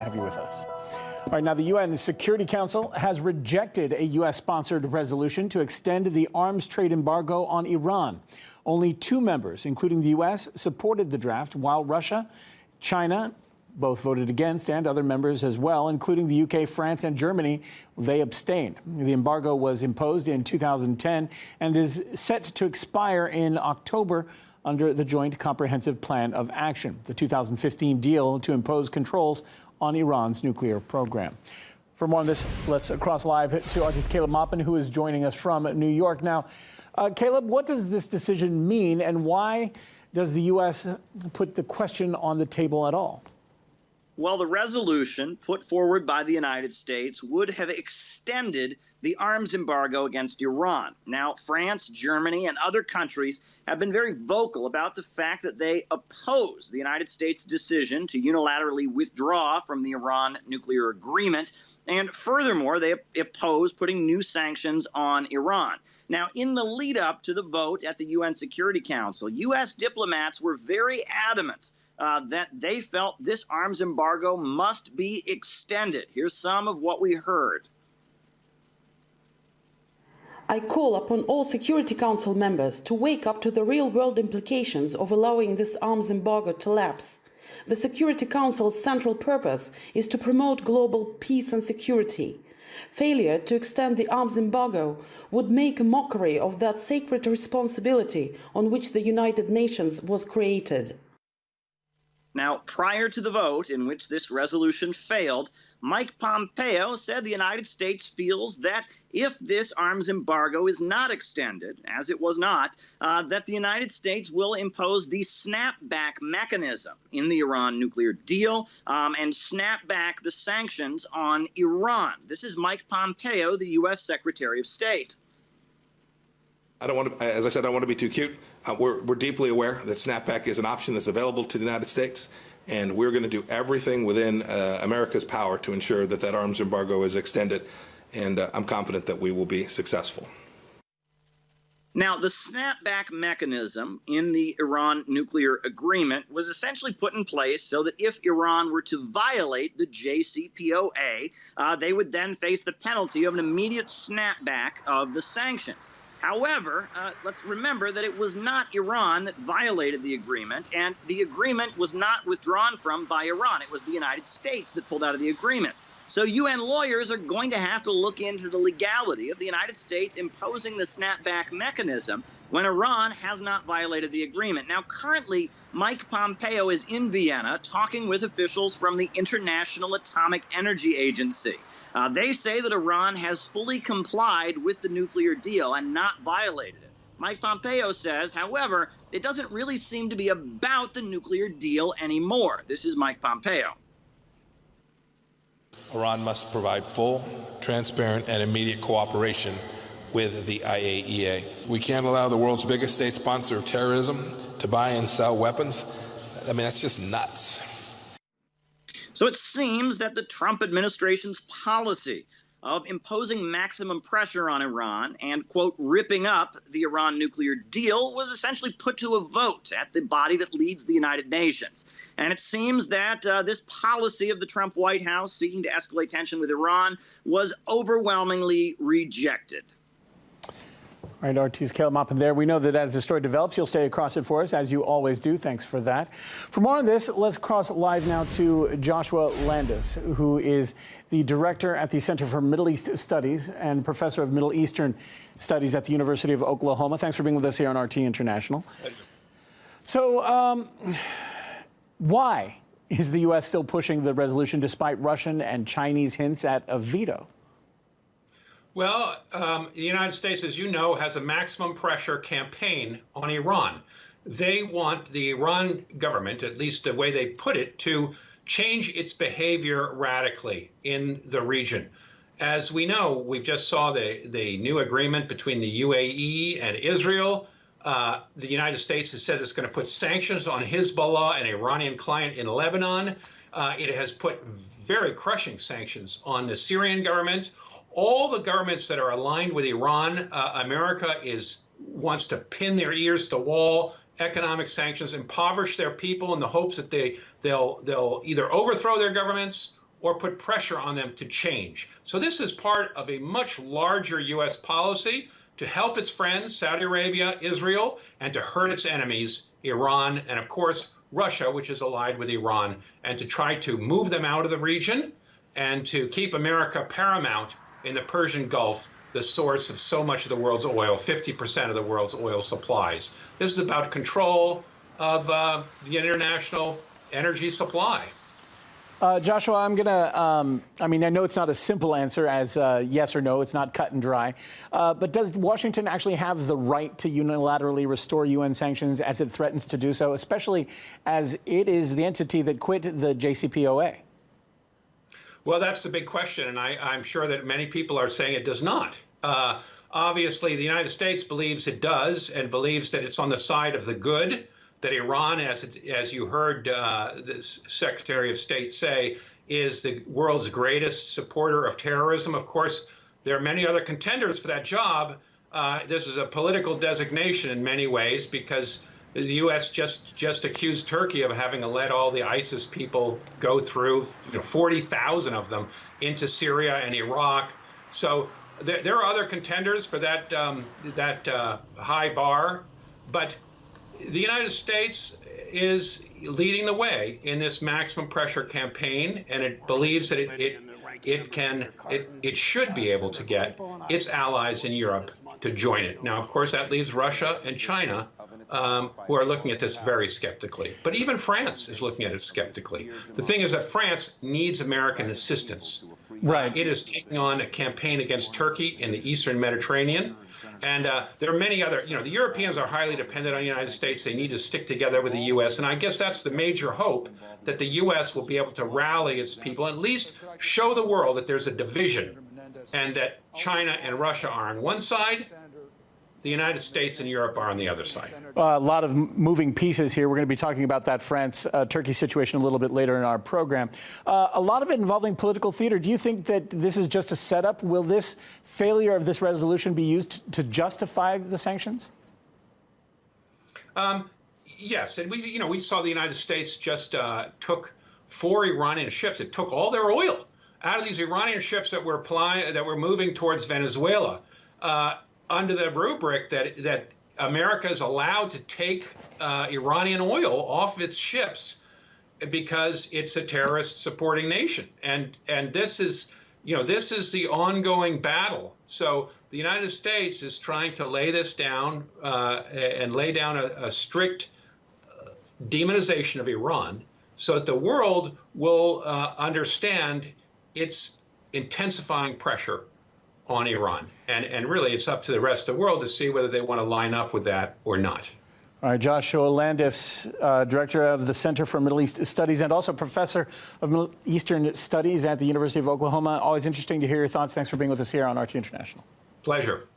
have you with us. All right, now the UN Security Council has rejected a U.S.-sponsored resolution to extend the arms trade embargo on Iran. Only 2 members, including the U.S., supported the draft, while Russia, China, both voted against, and other members as well, including the UK, France, and Germany, they abstained. The embargo was imposed in 2010 and is set to expire in October under the Joint Comprehensive Plan of Action, the 2015 deal to impose controls on Iran's nuclear program. For more on this, let's cross live to artist Caleb Maupin, who is joining us from New York. Now, Caleb, what does this decision mean, and why does the U.S. put the question on the table at all? Well, the resolution put forward by the United States would have extended the arms embargo against Iran. Now, France, Germany, and other countries have been very vocal about the fact that they oppose the United States' decision to unilaterally withdraw from the Iran nuclear agreement. And furthermore, they oppose putting new sanctions on Iran. Now, in the lead up to the vote at the UN Security Council, U.S. diplomats were very adamant that they felt this arms embargo must be extended. Here's some of what we heard. I call upon all Security Council members to wake up to the real-world implications of allowing this arms embargo to lapse. The Security Council's central purpose is to promote global peace and security. Failure to extend the arms embargo would make a mockery of that sacred responsibility on which the United Nations was created. Now, prior to the vote in which this resolution failed, Mike Pompeo said the United States feels that if this arms embargo is not extended, as it was not, that the United States will impose the snapback mechanism in the Iran nuclear deal and snap back the sanctions on Iran. This is Mike Pompeo, the U.S. Secretary of State. I don't want to, as I said, I don't want to be too cute. We're deeply aware that snapback is an option that's available to the United States, and we're going to do everything within America's power to ensure that that arms embargo is extended, and I'm confident that we will be successful. Now, the snapback mechanism in the Iran nuclear agreement was essentially put in place so that if Iran were to violate the JCPOA, they would then face the penalty of an immediate snapback of the sanctions. However, let's remember that it was not Iran that violated the agreement, and the agreement was not withdrawn from by Iran. It was the United States that pulled out of the agreement. So UN lawyers are going to have to look into the legality of the United States imposing the snapback mechanism when Iran has not violated the agreement. Now, currently, Mike Pompeo is in Vienna talking with officials from the International Atomic Energy Agency. They say that Iran has fully complied with the nuclear deal and not violated it. Mike Pompeo says, however, it doesn't really seem to be about the nuclear deal anymore. This is Mike Pompeo. Iran must provide full, transparent, and immediate cooperation with the IAEA. We can't allow the world's biggest state sponsor of terrorism to buy and sell weapons. I mean, that's just nuts. So it seems that the Trump administration's policy of imposing maximum pressure on Iran and, quote, ripping up the Iran nuclear deal was essentially put to a vote at the body that leads the United Nations. And it seems that this policy of the Trump White House seeking to escalate tension with Iran was overwhelmingly rejected. All right, artist Caleb Maupin there. We know that as the story develops, you'll stay across it for us, as you always do. Thanks for that. For more on this, let's cross live now to Joshua Landis, who is the director at the Center for Middle East Studies and professor of Middle Eastern Studies at the University of Oklahoma. Thanks for being with us here on RT International. So why is the U.S. still pushing the resolution despite Russian and Chinese hints at a veto? Well, the United States, as you know, has a maximum pressure campaign on Iran. They want the Iran government, at least the way they put it, to change its behavior radically in the region. As we know, we just saw the new agreement between the UAE and Israel. The United States has said it's going to put sanctions on Hezbollah, an Iranian client in Lebanon. It has put very crushing sanctions on the Syrian government. All the governments that are aligned with Iran, America wants to pin their ears to the wall, economic sanctions, impoverish their people in the hopes that they'll either overthrow their governments or put pressure on them to change. So this is part of a much larger U.S. policy to help its friends, Saudi Arabia, Israel, and to hurt its enemies, Iran, and of course, Russia, which is allied with Iran, and to try to move them out of the region and to keep America paramount in the Persian Gulf, the source of so much of the world's oil, 50% of the world's oil supplies. This is about control of the international energy supply. Joshua, I'm going to, I know it's not a simple answer as yes or no. It's not cut and dry. But does Washington actually have the right to unilaterally restore UN sanctions as it threatens to do so, especially as it is the entity that quit the JCPOA? Well, that's the big question, and I'm sure that many people are saying it does not. Obviously, the United States believes it does and believes that it's on the side of the good, that Iran, as you heard the Secretary of State say, is the world's greatest supporter of terrorism. Of course, there are many other contenders for that job. This is a political designation in many ways because the U.S. just accused Turkey of having let all the ISIS people go through, 40,000 of them, into Syria and Iraq. So there are other contenders for that high bar, but the United States is leading the way in this maximum pressure campaign, and it believes that it should be able to get its allies in Europe to join it. Now, of course, that leaves Russia and China, who are looking at this very skeptically. But even France is looking at it skeptically. The thing is that France needs American assistance. Right. It is taking on a campaign against Turkey in the Eastern Mediterranean. And there are many other, the Europeans are highly dependent on the United States. They need to stick together with the U.S. And I guess that's the major hope, that the U.S. will be able to rally its people, at least show the world that there's a division and that China and Russia are on one side, the United States and Europe are on the other side. A lot of moving pieces here. We're going to be talking about that France-Turkey situation a little bit later in our program. A lot of it involving political theater. Do you think that this is just a setup? Will this failure of this resolution be used to justify the sanctions? Yes, and we saw the United States just took 4 Iranian ships. It took all their oil out of these Iranian ships that were moving towards Venezuela, under the rubric that America is allowed to take Iranian oil off its ships because it's a terrorist supporting nation. And this is the ongoing battle. So the United States is trying to lay this down and lay down a strict demonization of Iran so that the world will understand its intensifying pressure on Iran. And really, it's up to the rest of the world to see whether they want to line up with that or not. All right, Joshua Landis, Director of the Center for Middle East Studies and also Professor of Middle Eastern Studies at the University of Oklahoma. Always interesting to hear your thoughts. Thanks for being with us here on RT International. Pleasure.